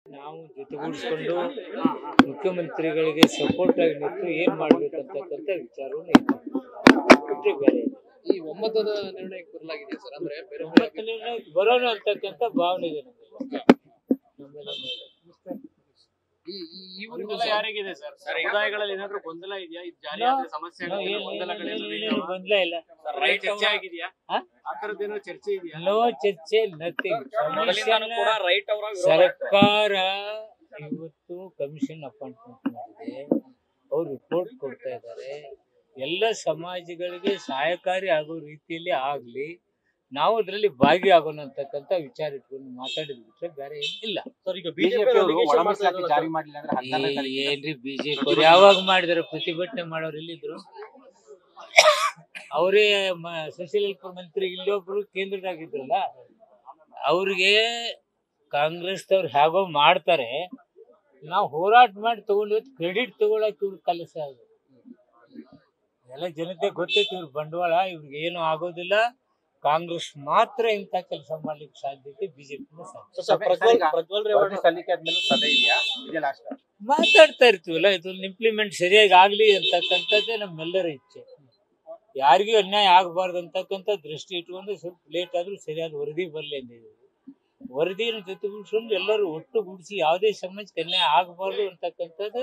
ನಾವು ಜೊತೆಗೂಡಿಸಿಕೊಂಡು ಮುಖ್ಯಮಂತ್ರಿಗಳಿಗೆ ಸಪೋರ್ಟ್ ಆಗಿ ನಿಂತು ಏನ್ ಮಾಡ್ಬೇಕಂತಕ್ಕಂಥ ವಿಚಾರವನ್ನು ಬಿಟ್ಟರೆ ಬೇರೆ ಈ ಒಮ್ಮತದ ನಿರ್ಣಯಕ್ಕೆ ಬರಲಾಗಿದೆ ಸರ್. ಅಂದ್ರೆ ಬರೋಣ ಅಂತಕ್ಕಂಥ ಭಾವನೆ ಇದೆ ಈ ಗೊಂದಲ ಯಾರಿಗಿದೆ ಸರ್? ಸಮುದಾಯಗಳಲ್ಲಿ ಏನಾದ್ರೂ ಗೊಂದಲ ಇದೆಯಾ? ಇದು ಜಾರಿ ಆದ ಸಮಸ್ಯೆ ಗೊಂದಲ ಇಲ್ಲ. ಚರ್ಚೆ ಆಗಿದೆಯಾ? ಆ ತರದ್ದೇನೋ ಚರ್ಚೆ ಇದೆಯಾ? ನೋ ಚರ್ಚೆ, ನಥಿಂಗ್. ಸರ್ಕಾರ ಇವತ್ತು ಕಮಿಷನ್ ಅಪಾಯಿಂಟ್ಮೆಂಟ್ ಮಾಡಿದೆ, ಅವ್ರು ರಿಪೋರ್ಟ್ ಕೊಡ್ತಾ ಇದ್ದಾರೆ. ಎಲ್ಲ ಸಮಾಜಗಳಿಗೆ ಸಹಾಯಕಾರಿ ಆಗೋ ರೀತಿಯಲ್ಲಿ ಆಗ್ಲಿ, ನಾವು ಅದರಲ್ಲಿ ಭಾಗಿಯಾಗೋಣ ಅಂತಕ್ಕಂಥ ವಿಚಾರ ಇಟ್ಕೊಂಡು ಮಾತಾಡಿದ್ ಬಿಟ್ರೆ ಬೇರೆ ಏನಿಲ್ಲ. ಏನ್ರಿ ಬಿಜೆಪಿ ಅವ್ರು ಯಾವಾಗ ಮಾಡಿದಾರೆ? ಪ್ರತಿಭಟನೆ ಮಾಡೋರು ಎಲ್ಲಿದ್ರು? ಅವರೇ ಸೋಷಿಯಲ್ ವೆಲ್ಫೇರ್ ಮಂತ್ರಿ ಇಲ್ಲೊಬ್ರು ಕೇಂದ್ರದಾಗಿದ್ರಲ್ಲ, ಅವ್ರಿಗೆ ಕಾಂಗ್ರೆಸ್ದವ್ರು ಹೇಗೋ ಮಾಡ್ತಾರೆ, ನಾವು ಹೋರಾಟ ಮಾಡಿ ತಗೊಂಡು ಕ್ರೆಡಿಟ್ ತಗೊಳಕ್ ಇವ್ರ ಕೆಲಸ ಅದು. ಎಲ್ಲ ಜನತೆ ಗೊತ್ತೈತಿ ಇವ್ರ ಬಂಡವಾಳ, ಇವ್ರಿಗೆ ಏನು ಆಗೋದಿಲ್ಲ. ಕಾಂಗ್ರೆಸ್ ಮಾತ್ರ ಇಂಥ ಕೆಲಸ ಮಾಡ್ಲಿಕ್ಕೆ ಸಾಧ್ಯತೆ, ಬಿಜೆಪಿ ಮಾತಾಡ್ತಾ ಇರ್ತೀವಲ್ಲ, ಇದನ್ನ ಇಂಪ್ಲಿಮೆಂಟ್ ಸರಿಯಾಗಿ ಆಗ್ಲಿ ಅಂತಕ್ಕಂಥದ್ದೇ ನಮ್ಮೆಲ್ಲರ ಇಚ್ಛೆ. ಯಾರಿಗೂ ಅನ್ಯಾಯ ಆಗಬಾರ್ದು ಅಂತಕ್ಕಂಥ ದೃಷ್ಟಿ ಇಟ್ಕೊಂಡು ಸ್ವಲ್ಪ ಲೇಟ್ ಆದ್ರೂ ಸರಿಯಾದ ವರದಿ ಬರಲಿ ಅಂದಿದ್ದೀವಿ. ವರದಿಯನ್ನು ಜೊತೆಗೂಡಿಸ್ಕೊಂಡು ಎಲ್ಲರೂ ಒಟ್ಟುಗೂಡಿಸಿ ಯಾವುದೇ ಸಮಾಜಕ್ಕೆ ಅನ್ಯಾಯ ಆಗಬಾರ್ದು ಅಂತಕ್ಕಂಥದ್ದು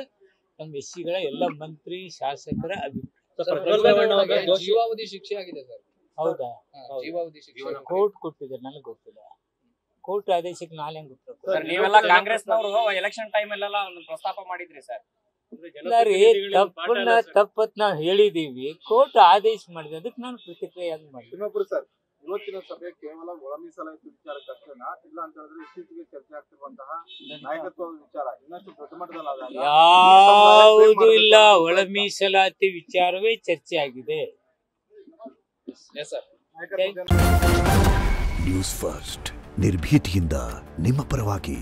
ನಮ್ಮ ಎಸ್ಸಿಗಳ ಎಲ್ಲ ಮಂತ್ರಿ ಶಾಸಕರ ಅಭಿಪ್ರಾಯ. ಜೀವಾವಧಿ ಶಿಕ್ಷೆ ಆಗಿದೆ ಸರ್. ಹೌದಾ? ಜೀವಾವಧಿ ಶಿಕ್ಷೆ ಕೋರ್ಟ್ ಕೊಟ್ಟಿದೆ, ನನಗೆ ಗೊತ್ತಿಲ್ಲ. ಕೋರ್ಟ್ ಆದೇಶಕ್ಕೆ ನಾಳೆ ಗೊತ್ತಿಲ್ಲ. ನೀವೆಲ್ಲ ಕಾಂಗ್ರೆಸ್ನವರು ಎಲೆಕ್ಷನ್ ಟೈಮ್ ಅಲ್ಲೆಲ್ಲ ಒಂದು ಪ್ರಸ್ತಾಪ ಮಾಡಿದ್ರಿ ಸರ್. ತಪ್ಪತ್ ನಾವು ಹೇಳಿದೀವಿ, ಕೋರ್ಟ್ ಆದೇಶ ಮಾಡಿದೆ, ಅದಕ್ಕೆ ನಾನು ಪ್ರತಿಕ್ರಿಯೆ ಮಾಡಿದ್ವಿ. ಸರ್, ಇವತ್ತಿನ ಸಭೆ ಕೇವಲ ಒಳ ಮೀಸಲಾತಿ ವಿಚಾರಕ್ಕಷ್ಟೇನಾ, ಇಲ್ಲ ಅಂತ ಹೇಳಿದ್ರೆ ಇತ್ತೀಚೆಗೆ ಚರ್ಚೆ ಆಗ್ತಿರುವಂತಹ ನಾಯಕತ್ವ ವಿಚಾರ ಇನ್ನಷ್ಟು ದೊಡ್ಡ ಮಟ್ಟದಲ್ಲಿ ಯಾವುದೂ ಇಲ್ಲ. ಒಳ ಮೀಸಲಾತಿ ವಿಚಾರವೇ ಚರ್ಚೆ ಆಗಿದೆ. ನ್ಯೂಸ್ ಫಸ್ಟ್ ನಿರ್ಭೀತಿಯಿಂದ ನಿಮ್ಮ ಪರವಾಗಿ.